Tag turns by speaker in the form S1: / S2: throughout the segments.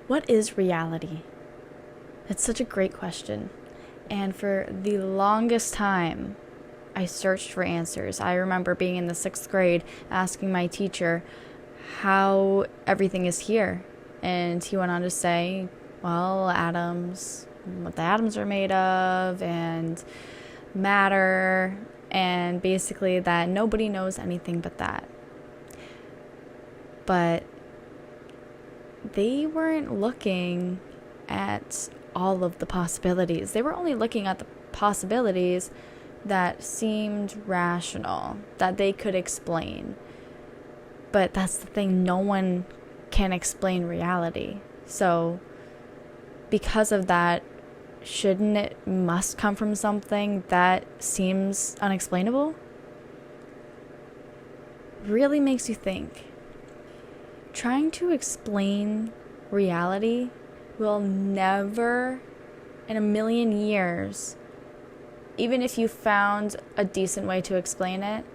S1: What is reality? It's such a great question. And for the longest time, I searched for answers. I remember being in the 6th grade asking my teacher how everything is here. And he went on to say, well, atoms, what the atoms are made of, and matter, and basically that nobody knows anything but that. But they weren't looking at all of the possibilities. They were only looking at the possibilities that seemed rational, that they could explain. But that's the thing, no one can explain reality. So because of that, shouldn't it must come from something that seems unexplainable? Really makes you think. Trying to explain reality will never in a million years, even if you found a decent way to explain it,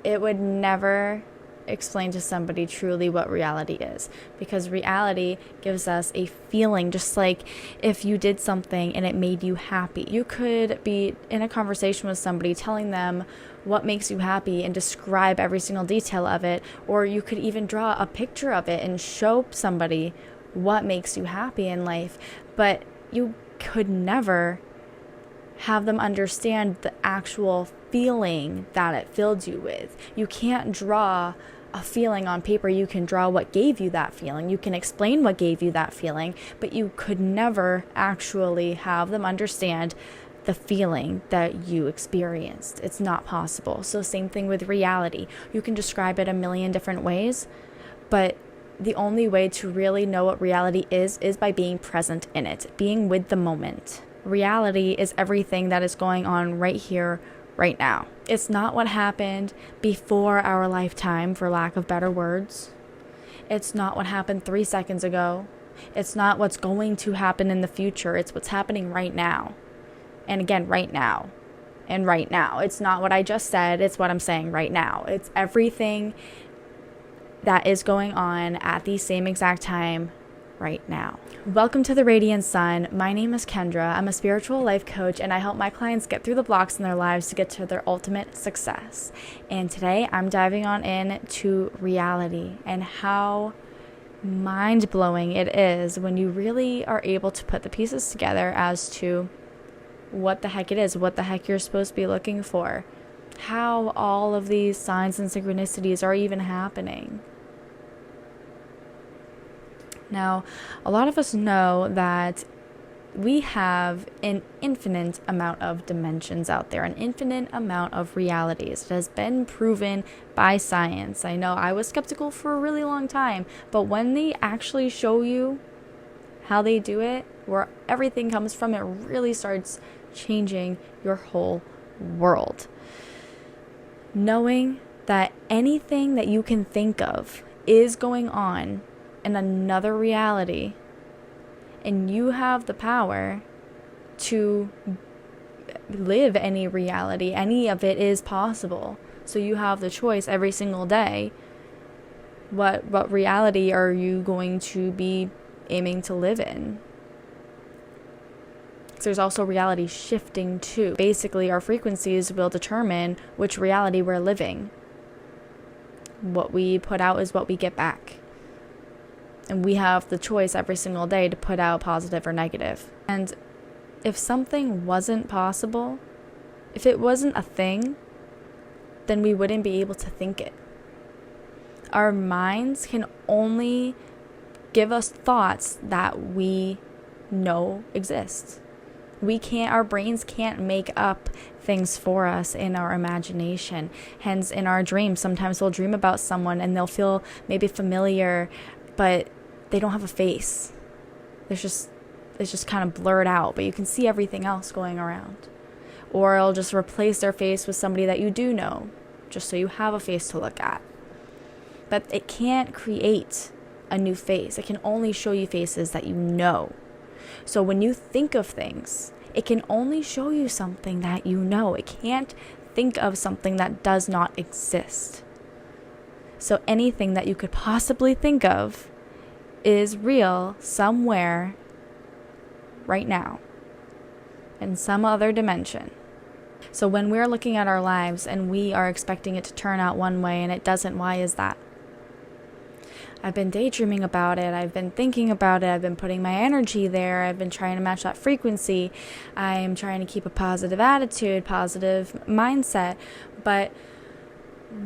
S1: it would never explain to somebody truly what reality is, because reality gives us a feeling. Just like if you did something and it made you happy, you could be in a conversation with somebody telling them what makes you happy and describe every single detail of it, or you could even draw a picture of it and show somebody what makes you happy in life, but you could never have them understand the actual feeling that it filled you with. You can't draw a feeling on paper. You can draw what gave you that feeling. You can explain what gave you that feeling, but you could never actually have them understand the feeling that you experienced. It's not possible. So same thing with reality. You can describe it a million different ways, but the only way to really know what reality is by being present in it, being with the moment. Reality is everything that is going on right here, right now. It's not what happened before our lifetime, for lack of better words. It's not what happened 3 seconds ago. It's not what's going to happen in the future. It's what's happening right now. And again, right now. And right now. It's not what I just said. It's what I'm saying right now. It's everything that is going on at the same exact time right now. Welcome to the Radiant Sun. My name is Kendra. I'm a spiritual life coach, and I help my clients get through the blocks in their lives to get to their ultimate success. And today I'm diving on into reality and how mind-blowing it is when you really are able to put the pieces together as to what the heck it is, what the heck you're supposed to be looking for, how all of these signs and synchronicities are even happening. Now, a lot of us know that we have an infinite amount of dimensions out there, an infinite amount of realities. It has been proven by science. I know I was skeptical for a really long time, but when they actually show you how they do it, where everything comes from, it really starts changing your whole world. Knowing that anything that you can think of is going on in another reality, and you have the power to live any reality. Any of it is possible. So you have the choice every single day. What reality are you going to be aiming to live in? So there's also reality shifting too. Basically, our frequencies will determine which reality we're living. What we put out is what we get back. And we have the choice every single day to put out positive or negative. And if something wasn't possible, if it wasn't a thing, then we wouldn't be able to think it. Our minds can only give us thoughts that we know exist. Our brains can't make up things for us in our imagination. Hence, in our dreams, sometimes we'll dream about someone and they'll feel maybe familiar, but they don't have a face. It's just kind of blurred out, but you can see everything else going around. Or it'll just replace their face with somebody that you do know, just so you have a face to look at. But it can't create a new face. It can only show you faces that you know. So when you think of things, it can only show you something that you know. It can't think of something that does not exist. So anything that you could possibly think of is real somewhere right now in some other dimension. So when we're looking at our lives and we are expecting it to turn out one way and it doesn't, why is that? I've been daydreaming about it. I've been thinking about it. I've been putting my energy there. I've been trying to match that frequency. I'm trying to keep a positive attitude, positive mindset. But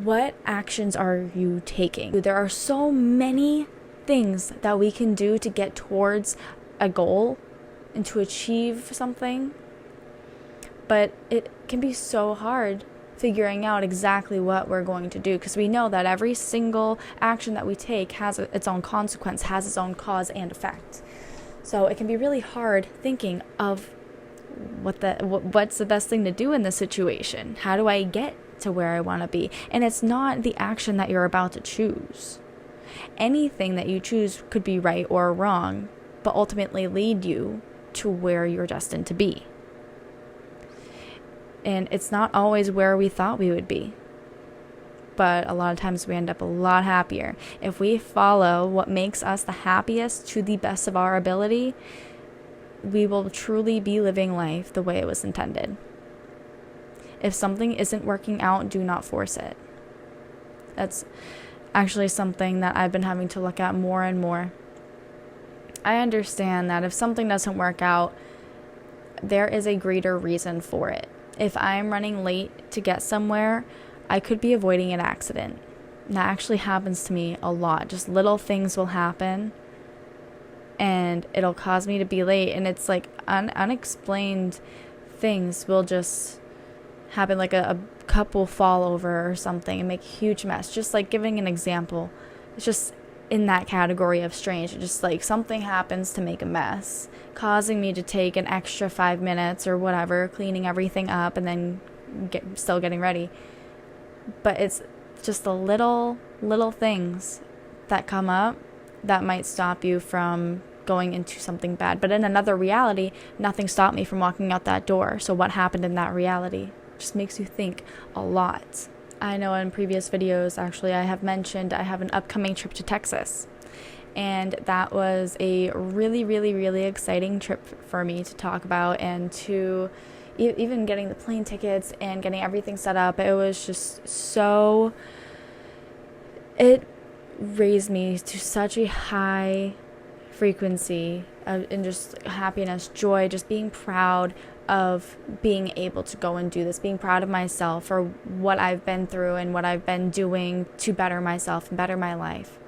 S1: what actions are you taking? There are so many things that we can do to get towards a goal and to achieve something. But it can be so hard figuring out exactly what we're going to do, because we know that every single action that we take has its own consequence, has its own cause and effect. So it can be really hard thinking of what's the best thing to do in this situation. How do I get to where I want to be? And it's not the action that you're about to choose. Anything that you choose could be right or wrong, but ultimately lead you to where you're destined to be. And it's not always where we thought we would be. But a lot of times we end up a lot happier. If we follow what makes us the happiest to the best of our ability, we will truly be living life the way it was intended. If something isn't working out, do not force it. That's actually something that I've been having to look at more and more. I understand that if something doesn't work out, there is a greater reason for it. If I'm running late to get somewhere, I could be avoiding an accident. That actually happens to me a lot. Just little things will happen and it'll cause me to be late. And it's like unexplained things will just happen, like a cup will fall over or something and make a huge mess. Just like giving an example, it's just in that category of strange. It's just like something happens to make a mess, causing me to take an extra 5 minutes or whatever, cleaning everything up and then still getting ready. But it's just the little things that come up that might stop you from going into something bad. But in another reality, nothing stopped me from walking out that door. So what happened in that reality? Just makes you think a lot. I know in previous videos, actually, I have mentioned I have an upcoming trip to Texas. And that was a really, really, really exciting trip for me to talk about, and to even getting the plane tickets and getting everything set up. It was just so, it raised me to such a high frequency and just happiness, joy, just being proud of being able to go and do this, being proud of myself for what I've been through and what I've been doing to better myself and better my life.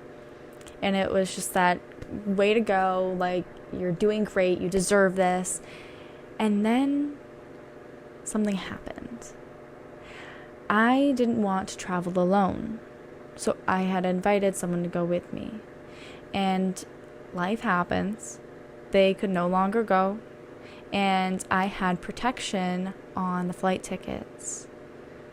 S1: And it was just that way to go, like, you're doing great, you deserve this. And then something happened. I didn't want to travel alone, so I had invited someone to go with me. And life happens. They could no longer go. And I had protection on the flight tickets.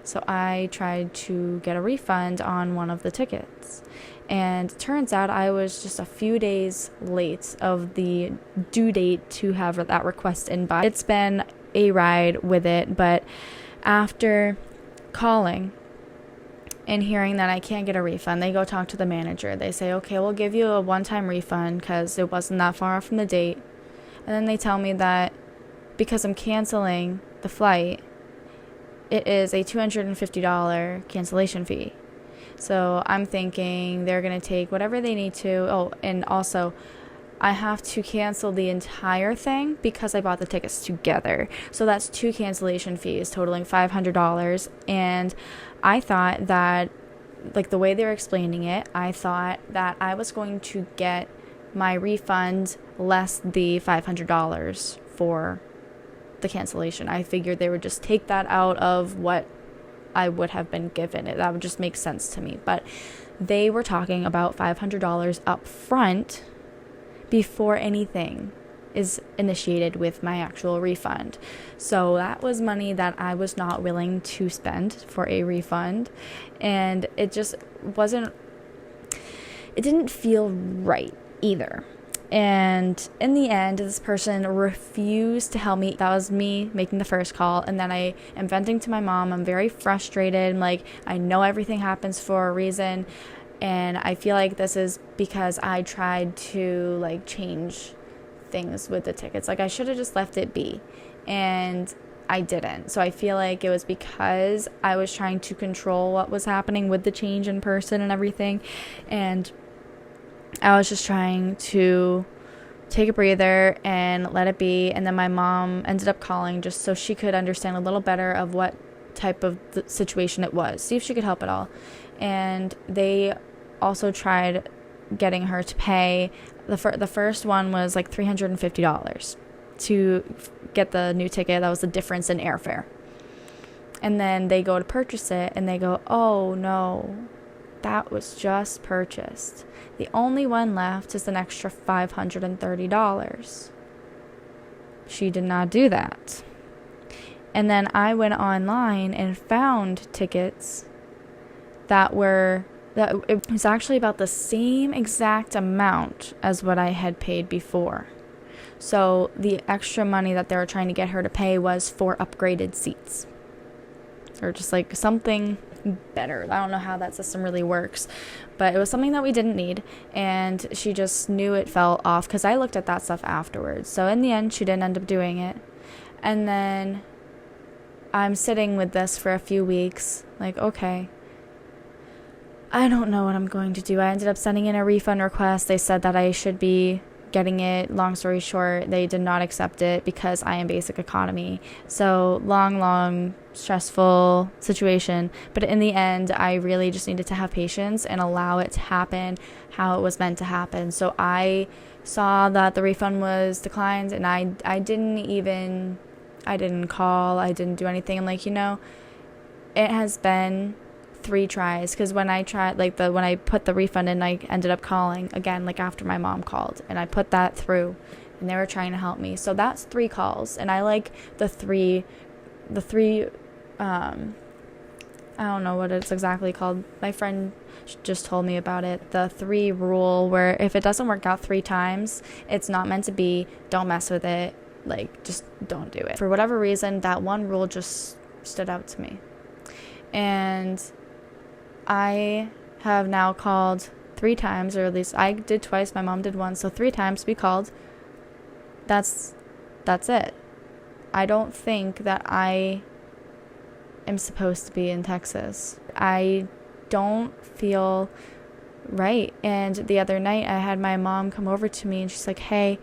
S1: So I tried to get a refund on one of the tickets. And it turns out I was just a few days late of the due date to have that request in by. It's been a ride with it, but after calling and hearing that I can't get a refund, they go talk to the manager. They say, okay, we'll give you a one-time refund because it wasn't that far from the date. And then they tell me that because I'm canceling the flight, it is a $250 cancellation fee. So I'm thinking they're going to take whatever they need to. Oh, and also I have to cancel the entire thing because I bought the tickets together. So that's 2 cancellation fees totaling $500. And I thought that, like the way they're explaining it, I thought that I was going to get my refund less the $500 for the cancellation. I figured they would just take that out of what I would have been given. That would just make sense to me. But they were talking about $500 up front before anything is initiated with my actual refund. So that was money that I was not willing to spend for a refund. And it just wasn't, it didn't feel right either. And in the end, this person refused to help me. That was me making the first call. And then I am venting to my mom. I'm very frustrated. I'm like, I know everything happens for a reason. And I feel like this is because I tried to like change things with the tickets. Like I should have just left it be, and I didn't. So I feel like it was because I was trying to control what was happening with the change in person and everything, and I was just trying to take a breather and let it be. And then my mom ended up calling just so she could understand a little better of what type of situation it was, see if she could help at all. And they also tried getting her to pay. The first one was like $350 to get the new ticket. That was the difference in airfare. And then they go to purchase it and they go, oh no, that was just purchased. The only one left is an extra $530. She did not do that. And then I went online and found tickets that it was actually about the same exact amount as what I had paid before. So the extra money that they were trying to get her to pay was for upgraded seats, or just like something better. I don't know how that system really works, but it was something that we didn't need, and she just knew it fell off because I looked at that stuff afterwards. So in the end, she didn't end up doing it. And then I'm sitting with this for a few weeks, like, okay, I don't know what I'm going to do. I ended up sending in a refund request. They said that I should be getting it. Long story short, they did not accept it because I am basic economy. So long, stressful situation. But in the end, I really just needed to have patience and allow it to happen how it was meant to happen. So I saw that the refund was declined, and I didn't call. I didn't do anything. I'm like, it has been 3 tries, because when I tried, when I put the refund in, I ended up calling again, after my mom called, and I put that through, and they were trying to help me. So that's 3 calls, and I like the three I don't know what it's exactly called. My friend just told me about it. The 3 rule, where if it doesn't work out 3 times, it's not meant to be. Don't mess with it. Just don't do it. For whatever reason, that one rule just stood out to me. And I have now called 3 times, or at least I did twice, my mom did once, so 3 times we called. That's it. I don't think that I am supposed to be in Texas. I don't feel right. And the other night I had my mom come over to me, and she's like, hey,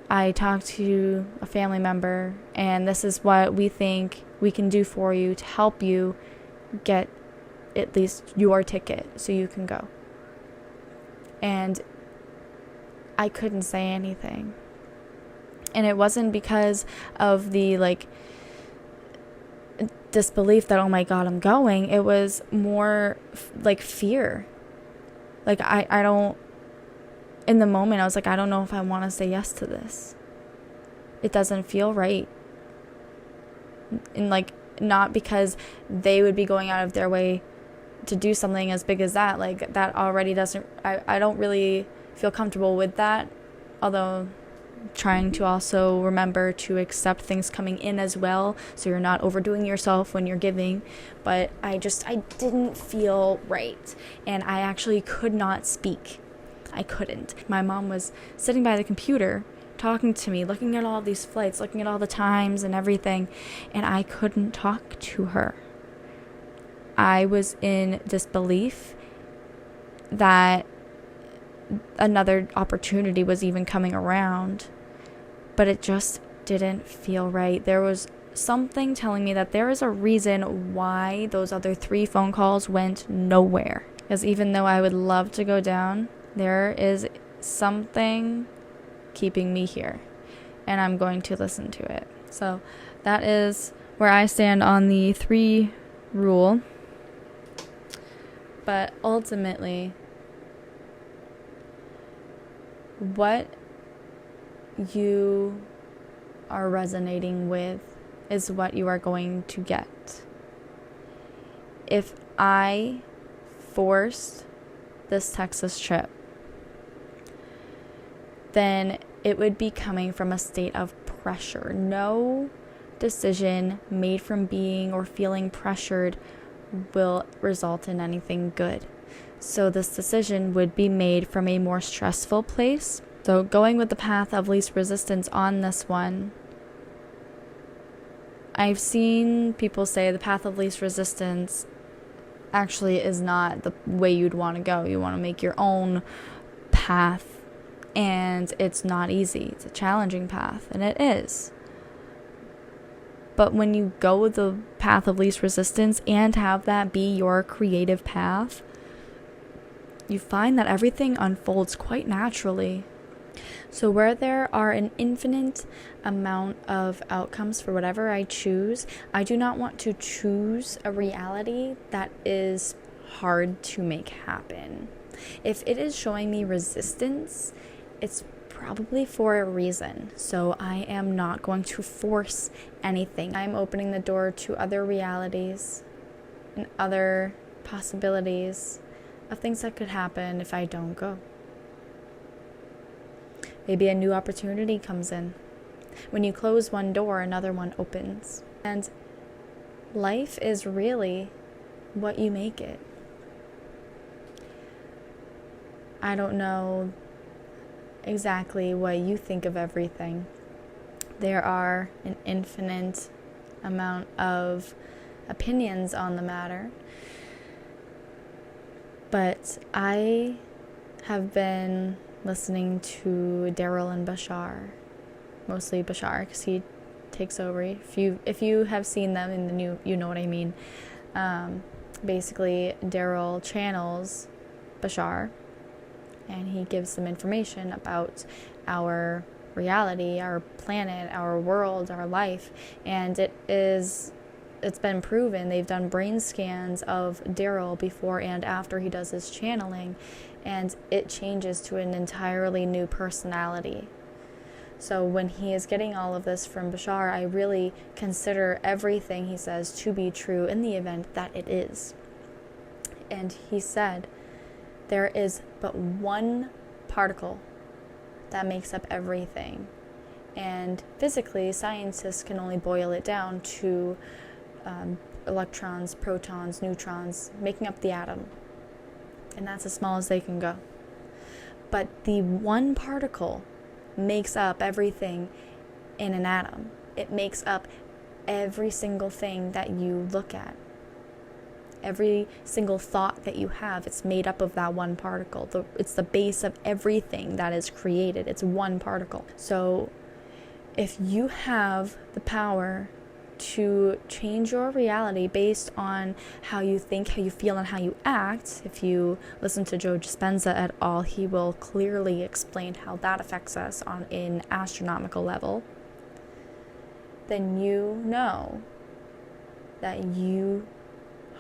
S1: I talked to a family member, and this is what we think we can do for you to help you get at least your ticket so you can go. And I couldn't say anything. And it wasn't because of the disbelief that, oh my God, I'm going. It was more fear. I don't, in the moment I was like, I don't know if I want to say yes to this. It doesn't feel right. And not because they would be going out of their way to do something as big as that. That already doesn't, I don't really feel comfortable with that. Although trying to also remember to accept things coming in as well, so you're not overdoing yourself when you're giving. But I didn't feel right, and I actually could not speak. I couldn't. My mom was sitting by the computer talking to me, looking at all these flights, looking at all the times and everything, and I couldn't talk to her. I was in disbelief that another opportunity was even coming around, but it just didn't feel right. There was something telling me that there is a reason why those other 3 phone calls went nowhere. Because even though I would love to go down, there is something keeping me here, and I'm going to listen to it. So that is where I stand on the 3 rule. But ultimately, what you are resonating with is what you are going to get. If I forced this Texas trip, then it would be coming from a state of pressure. No decision made from being or feeling pressured will result in anything good. So this decision would be made from a more stressful place. So going with the path of least resistance on this one, I've seen people say the path of least resistance actually is not the way you'd want to go. You want to make your own path, and it's not easy. It's a challenging path, and it is. But when you go with the path of least resistance and have that be your creative path, you find that everything unfolds quite naturally. So where there are an infinite amount of outcomes for whatever I choose, I do not want to choose a reality that is hard to make happen. If it is showing me resistance, it's probably for a reason. So I am not going to force anything. I'm opening the door to other realities and other possibilities of things that could happen if I don't go. Maybe a new opportunity comes in. When you close one door, another one opens. And life is really what you make it. I don't know exactly what you think of everything. There are an infinite amount of opinions on the matter. But I have been listening to Daryl and Bashar, mostly Bashar, because he takes over. If you have seen them in the new, you know what I mean. Basically, Daryl channels Bashar, and he gives some information about our reality, our planet, our world, our life, and it's been proven. They've done brain scans of Daryl before and after he does his channeling, and it changes to an entirely new personality. So when he is getting all of this from Bashar, I really consider everything he says to be true in the event that it is. And he said, there is but one particle that makes up everything. And physically, scientists can only boil it down to electrons, protons, neutrons, making up the atom. And that's as small as they can go. But the one particle makes up everything in an atom. It makes up every single thing that you look at. Every single thought that you have, it's made up of that one particle. It's the base of everything that is created. It's one particle. So if you have the power to change your reality based on how you think, how you feel, and how you act, if you listen to Joe Dispenza at all, he will clearly explain how that affects us on an astronomical level, then you know that you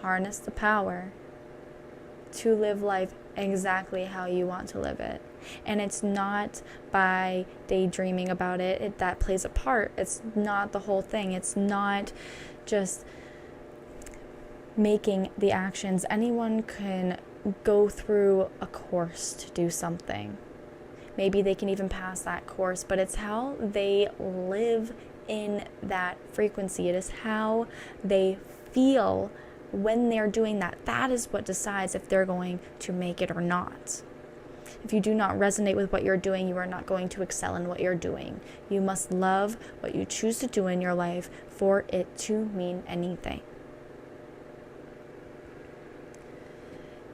S1: harness the power to live life exactly how you want to live it. And it's not by daydreaming about it that plays a part. It's not the whole thing. It's not just making the actions. Anyone can go through a course to do something. Maybe they can even pass that course, but it's how they live in that frequency. It is how they feel when they're doing that. That is what decides if they're going to make it or not. If you do not resonate with what you're doing, you are not going to excel in what you're doing. You must love what you choose to do in your life for it to mean anything.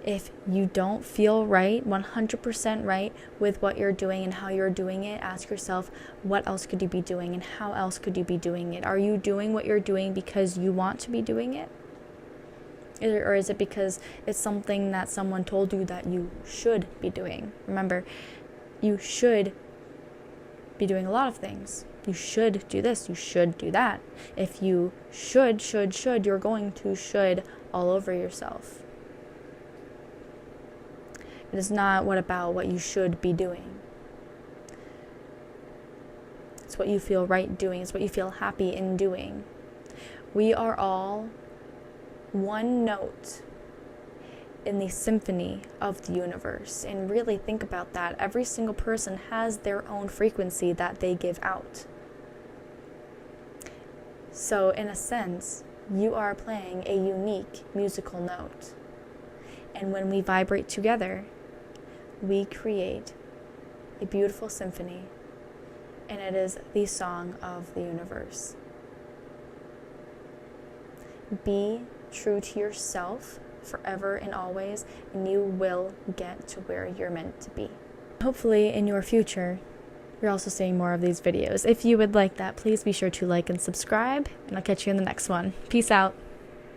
S1: If you don't feel right, 100% right with what you're doing and how you're doing it, ask yourself, what else could you be doing and how else could you be doing it? Are you doing what you're doing because you want to be doing it? Or is it because it's something that someone told you that you should be doing? Remember, you should be doing a lot of things. You should do this. You should do that. If you should, you're going to should all over yourself. It is not about what you should be doing. It's what you feel right doing. It's what you feel happy in doing. We are all one note in the symphony of the universe. And really think about that. Every single person has their own frequency that they give out. So in a sense, you are playing a unique musical note. And when we vibrate together, we create a beautiful symphony, and it is the song of the universe. Be true to yourself forever and always, and you will get to where you're meant to be. Hopefully in your future, you're also seeing more of these videos. If you would like that, please be sure to like and subscribe, and I'll catch you in the next one. Peace out.